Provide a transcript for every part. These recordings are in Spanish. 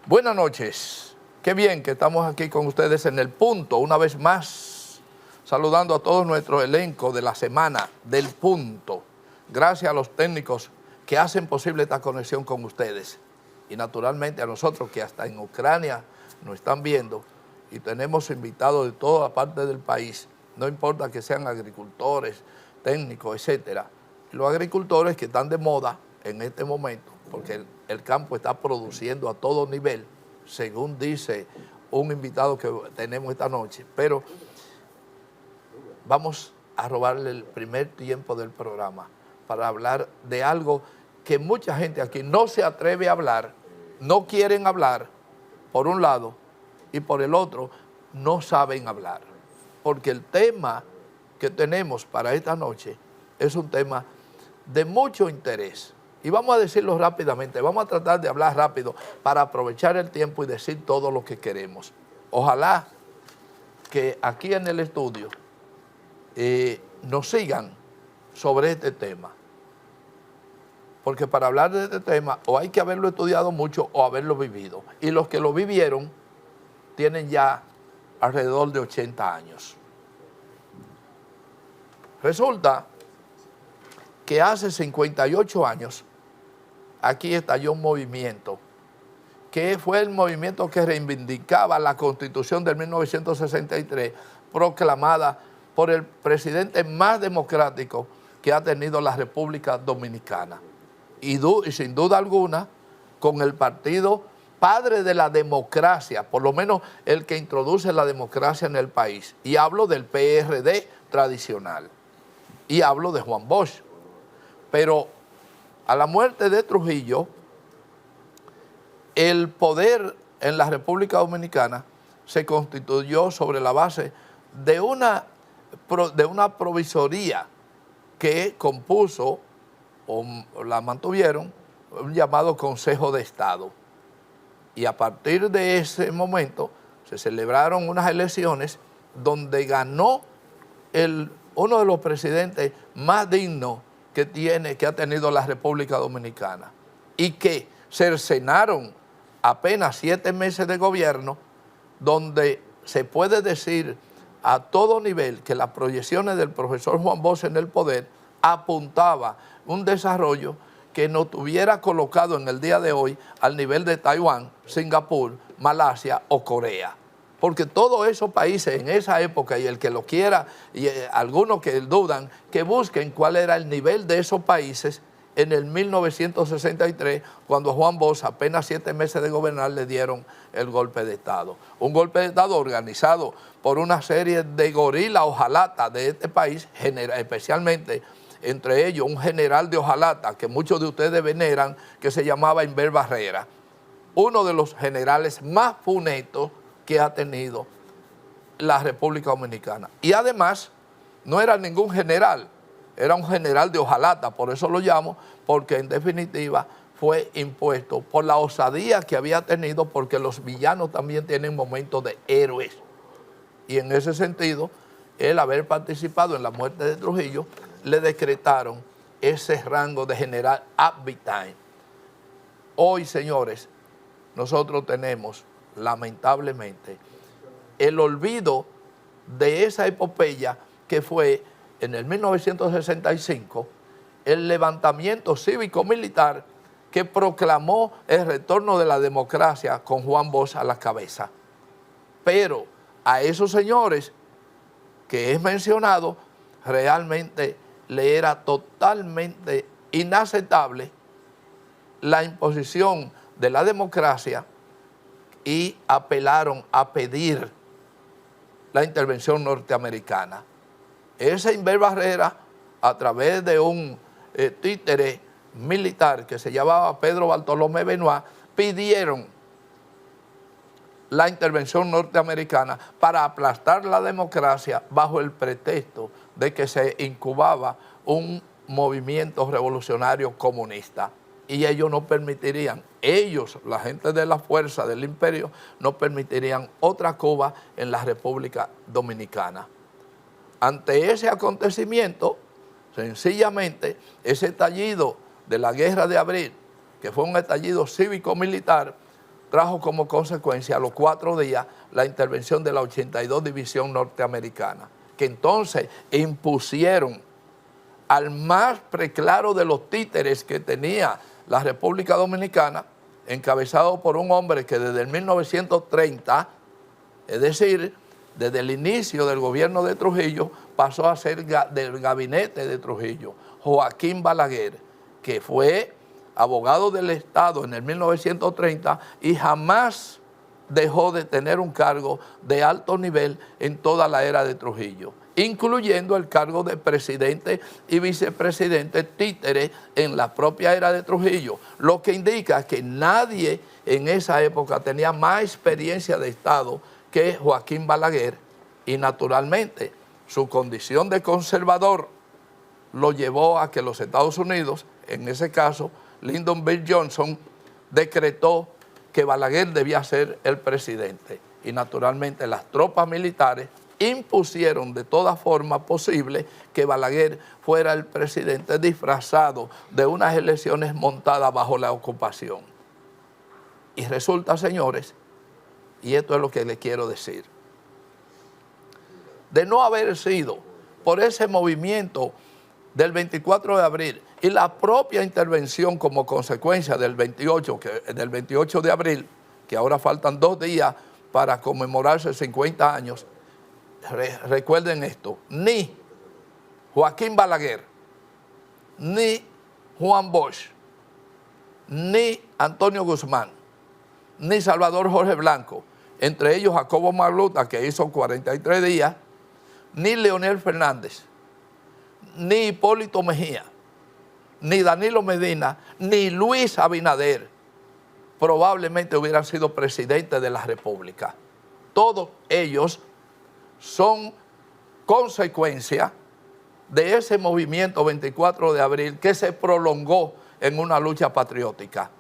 Buenas noches. Qué bien que estamos aquí con ustedes en El Punto, una vez más, saludando a todo nuestro elenco de la semana del Punto. Gracias a los técnicos que hacen posible esta conexión con ustedes. Y naturalmente a nosotros que hasta en Ucrania nos están viendo y tenemos invitados de toda parte del país, no importa que sean agricultores, técnicos, etcétera. Los agricultores que están de moda en este momento, porque el campo está produciendo a todo nivel, según dice un invitado que tenemos esta noche, pero vamos a robarle el primer tiempo del programa para hablar de algo que mucha gente aquí no se atreve a hablar, no quieren hablar, por un lado, y por el otro, no saben hablar. Porque el tema que tenemos para esta noche es un tema de mucho interés. Y vamos a decirlo rápidamente, vamos a tratar de hablar rápido para aprovechar el tiempo y decir todo lo que queremos. Ojalá que aquí en el estudio nos sigan sobre este tema. Porque para hablar de este tema o hay que haberlo estudiado mucho o haberlo vivido. Y los que lo vivieron tienen ya alrededor de 80 años. Resulta que hace 58 años aquí estalló un movimiento, que fue el movimiento que reivindicaba la Constitución de 1963, proclamada por el presidente más democrático que ha tenido la República Dominicana. Y sin duda alguna, con el partido padre de la democracia, por lo menos el que introduce la democracia en el país. Y hablo del PRD tradicional. Y hablo de Juan Bosch. Pero a la muerte de Trujillo, el poder en la República Dominicana se constituyó sobre la base de una provisoría que compuso o la mantuvieron un llamado Consejo de Estado. Y a partir de ese momento se celebraron unas elecciones donde ganó uno de los presidentes más dignos que ha tenido la República Dominicana y que cercenaron apenas 7 meses de gobierno, donde se puede decir a todo nivel que las proyecciones del profesor Juan Bosch en el poder apuntaba un desarrollo que nos tuviera colocado en el día de hoy al nivel de Taiwán, Singapur, Malasia o Corea. Porque todos esos países en esa época, y el que lo quiera, y algunos que dudan, que busquen cuál era el nivel de esos países en el 1963, cuando a Juan Bosch, apenas 7 meses de gobernar, le dieron el golpe de Estado. Un golpe de Estado organizado por una serie de gorilas hojalatas de este país, especialmente entre ellos un general de hojalata que muchos de ustedes veneran, que se llamaba Inver Barrera, uno de los generales más funestos que ha tenido la República Dominicana. Y además, no era ningún general, era un general de hojalata, por eso lo llamo, porque en definitiva fue impuesto por la osadía que había tenido, porque los villanos también tienen momentos de héroes. Y en ese sentido, el haber participado en la muerte de Trujillo, le decretaron ese rango de general ad vitam. Hoy, señores, nosotros tenemos lamentablemente el olvido de esa epopeya que fue en el 1965 el levantamiento cívico-militar que proclamó el retorno de la democracia con Juan Bosch a la cabeza. Pero a esos señores que es mencionado, realmente le era totalmente inaceptable la imposición de la democracia y apelaron a pedir la intervención norteamericana. Ese Inver Barrera, a través de un títere militar que se llamaba Pedro Bartolomé Benoit, pidieron la intervención norteamericana para aplastar la democracia bajo el pretexto de que se incubaba un movimiento revolucionario comunista. Y ellos no permitirían, la gente de la fuerza del imperio, no permitirían otra Cuba en la República Dominicana. Ante ese acontecimiento, sencillamente, ese estallido de la Guerra de Abril, que fue un estallido cívico-militar, trajo como consecuencia a los 4 días la intervención de la 82 División Norteamericana, que entonces impusieron al más preclaro de los títeres que tenía la República Dominicana, encabezado por un hombre que desde el 1930, es decir, desde el inicio del gobierno de Trujillo, pasó a ser del gabinete de Trujillo, Joaquín Balaguer, que fue abogado del Estado en el 1930 y jamás dejó de tener un cargo de alto nivel en toda la era de Trujillo, incluyendo el cargo de presidente y vicepresidente títere en la propia era de Trujillo, lo que indica que nadie en esa época tenía más experiencia de Estado que Joaquín Balaguer, y naturalmente su condición de conservador lo llevó a que los Estados Unidos, en ese caso Lyndon B. Johnson, decretó que Balaguer debía ser el presidente, y naturalmente las tropas militares impusieron de toda forma posible que Balaguer fuera el presidente, disfrazado de unas elecciones montadas bajo la ocupación. Y resulta, señores, y esto es lo que le quiero decir, de no haber sido por ese movimiento del 24 de abril y la propia intervención como consecuencia del 28 de abril, que ahora faltan 2 días para conmemorarse 50 años, recuerden esto, ni Joaquín Balaguer, ni Juan Bosch, ni Antonio Guzmán, ni Salvador Jorge Blanco, entre ellos Jacobo Magluta, que hizo 43 días, ni Leonel Fernández, ni Hipólito Mejía, ni Danilo Medina, ni Luis Abinader probablemente hubieran sido presidentes de la República. Todos ellos son consecuencia de ese movimiento 24 de abril que se prolongó en una lucha patriótica.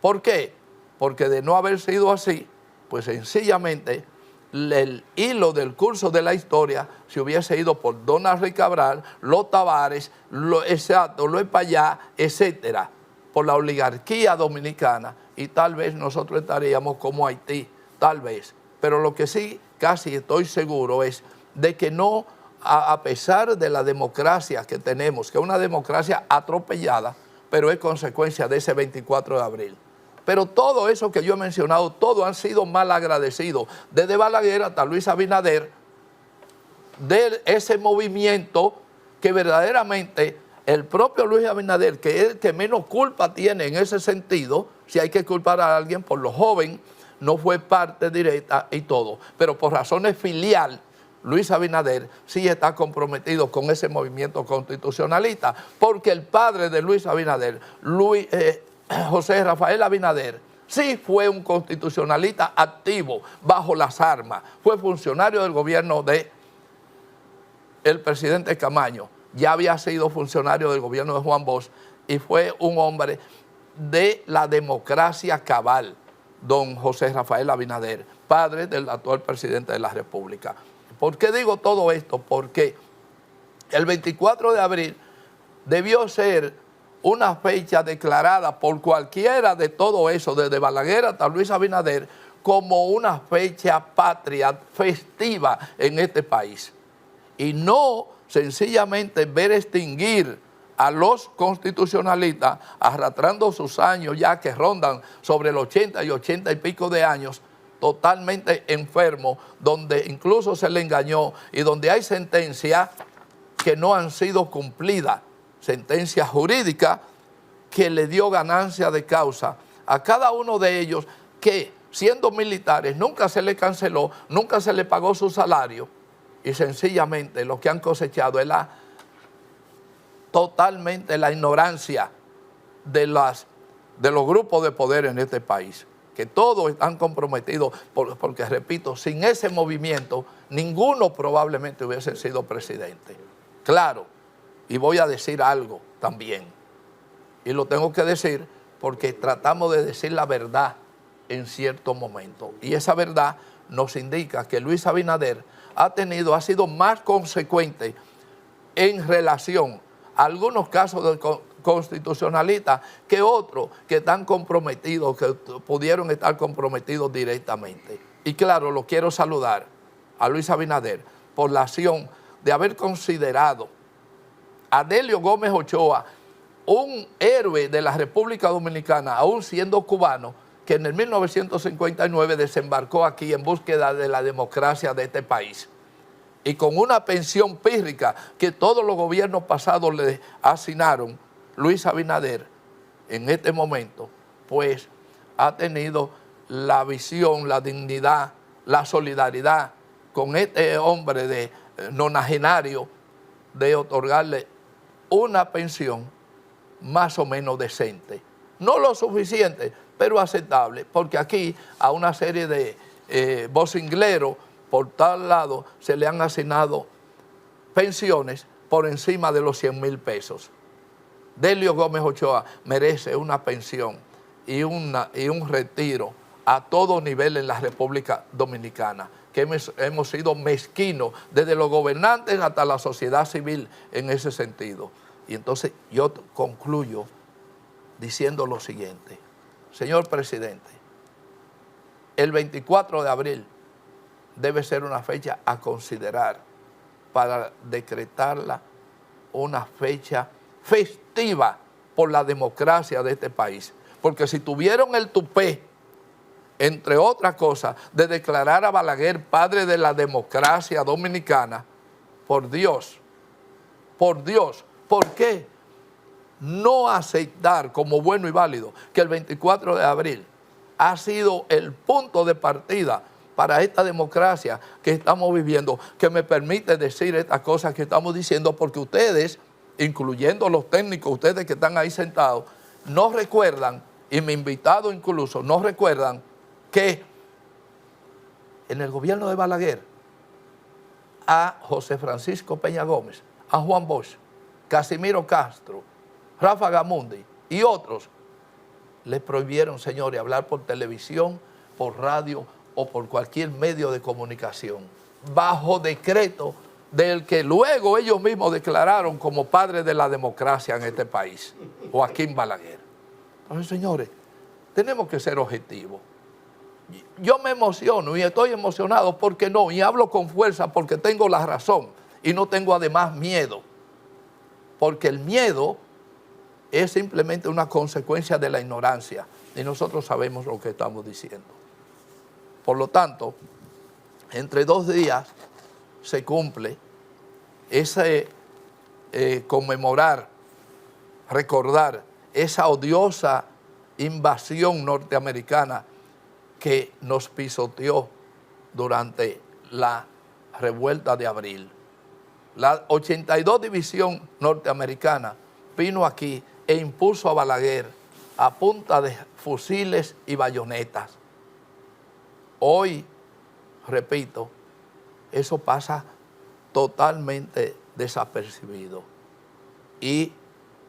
¿Por qué? Porque de no haber sido así, pues sencillamente el hilo del curso de la historia se hubiese ido por Don Henry Cabral, los Tavares, los Espaillá, etcétera, por la oligarquía dominicana, y tal vez nosotros estaríamos como Haití, tal vez. Pero lo que sí casi estoy seguro es de que no, a pesar de la democracia que tenemos, que es una democracia atropellada, pero es consecuencia de ese 24 de abril. Pero todo eso que yo he mencionado, todos han sido mal agradecidos, desde Balaguer hasta Luis Abinader, de ese movimiento que verdaderamente el propio Luis Abinader, que es el que menos culpa tiene en ese sentido, si hay que culpar a alguien por lo joven, no fue parte directa y todo, pero por razones filial, Luis Abinader sí está comprometido con ese movimiento constitucionalista, porque el padre de Luis Abinader, José Rafael Abinader, sí fue un constitucionalista activo bajo las armas, fue funcionario del gobierno del presidente Camaño, ya había sido funcionario del gobierno de Juan Bosch y fue un hombre de la democracia cabal, don José Rafael Abinader, padre del actual presidente de la República. ¿Por qué digo todo esto? Porque el 24 de abril debió ser una fecha declarada por cualquiera de todo eso, desde Balaguer hasta Luis Abinader, como una fecha patria festiva en este país. Y no sencillamente ver extinguir a los constitucionalistas arrastrando sus años ya que rondan sobre el 80 y 80 y pico de años, totalmente enfermo, donde incluso se le engañó y donde hay sentencias que no han sido cumplidas, sentencia jurídica que le dio ganancia de causa a cada uno de ellos, que siendo militares nunca se le canceló, nunca se le pagó su salario, y sencillamente lo que han cosechado es totalmente la ignorancia de los grupos de poder en este país, que todos están comprometidos, porque repito, sin ese movimiento ninguno probablemente hubiese sido presidente. Claro, y voy a decir algo también, y lo tengo que decir porque tratamos de decir la verdad en cierto momento, y esa verdad nos indica que Luis Abinader ha sido más consecuente en relación a algunos casos de constitucionalistas que otros que están comprometidos, que pudieron estar comprometidos directamente. Y claro, lo quiero saludar a Luis Abinader por la acción de haber considerado a Delio Gómez Ochoa un héroe de la República Dominicana, aún siendo cubano, que en el 1959 desembarcó aquí en búsqueda de la democracia de este país. Y con una pensión pírrica que todos los gobiernos pasados le asignaron, Luis Abinader, en este momento, pues ha tenido la visión, la dignidad, la solidaridad con este hombre de nonagenario de otorgarle una pensión más o menos decente. No lo suficiente, pero aceptable, porque aquí a una serie de vocingleros por tal lado se le han asignado pensiones por encima de los 100,000 pesos. Delio Gómez Ochoa merece una pensión y un retiro a todo nivel en la República Dominicana, que hemos sido mezquinos desde los gobernantes hasta la sociedad civil en ese sentido. Y entonces yo concluyo diciendo lo siguiente: señor presidente, el 24 de abril debe ser una fecha a considerar para decretarla una fecha festiva por la democracia de este país. Porque si tuvieron el tupé, entre otras cosas, de declarar a Balaguer padre de la democracia dominicana, por Dios, ¿por qué no aceptar como bueno y válido que el 24 de abril ha sido el punto de partida para esta democracia que estamos viviendo, que me permite decir estas cosas que estamos diciendo? Porque ustedes, incluyendo los técnicos, ustedes que están ahí sentados, no recuerdan, y mi invitado incluso, no recuerdan que en el gobierno de Balaguer a José Francisco Peña Gómez, a Juan Bosch, Casimiro Castro, Rafa Gamundi y otros les prohibieron, señores, hablar por televisión, por radio o por cualquier medio de comunicación, bajo decreto del que luego ellos mismos declararon como padre de la democracia en este país, Joaquín Balaguer. Entonces, señores, tenemos que ser objetivos. Yo me emociono y estoy emocionado porque no, y hablo con fuerza porque tengo la razón y no tengo además miedo, porque el miedo es simplemente una consecuencia de la ignorancia y nosotros sabemos lo que estamos diciendo. Por lo tanto, entre 2 días se cumple ese conmemorar, recordar esa odiosa invasión norteamericana que nos pisoteó durante la revuelta de abril. La 82 División Norteamericana vino aquí e impuso a Balaguer a punta de fusiles y bayonetas. Hoy, repito, eso pasa totalmente desapercibido. Y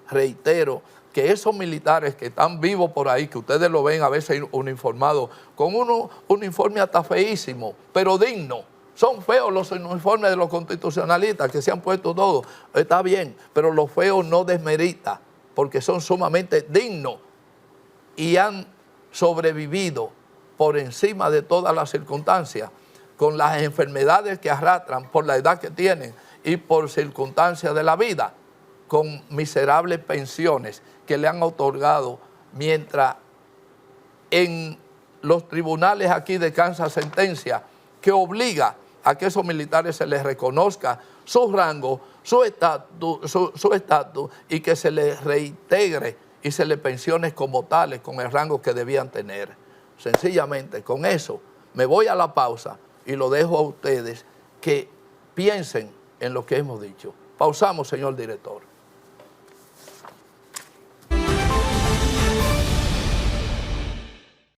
reitero que esos militares que están vivos por ahí, que ustedes lo ven a veces uniformados, con un uniforme hasta feísimo, pero digno. Son feos los uniformes de los constitucionalistas que se han puesto todos, está bien, pero los feos no desmerita, porque son sumamente dignos y han sobrevivido por encima de todas las circunstancias, con las enfermedades que arrastran por la edad que tienen y por circunstancias de la vida, con miserables pensiones que le han otorgado, mientras en los tribunales aquí descansa sentencia que obliga a que esos militares se les reconozca su rango, su estatus y que se les reintegre y se les pensione como tales con el rango que debían tener. Sencillamente, con eso me voy a la pausa y lo dejo a ustedes que piensen en lo que hemos dicho. Pausamos, señor director.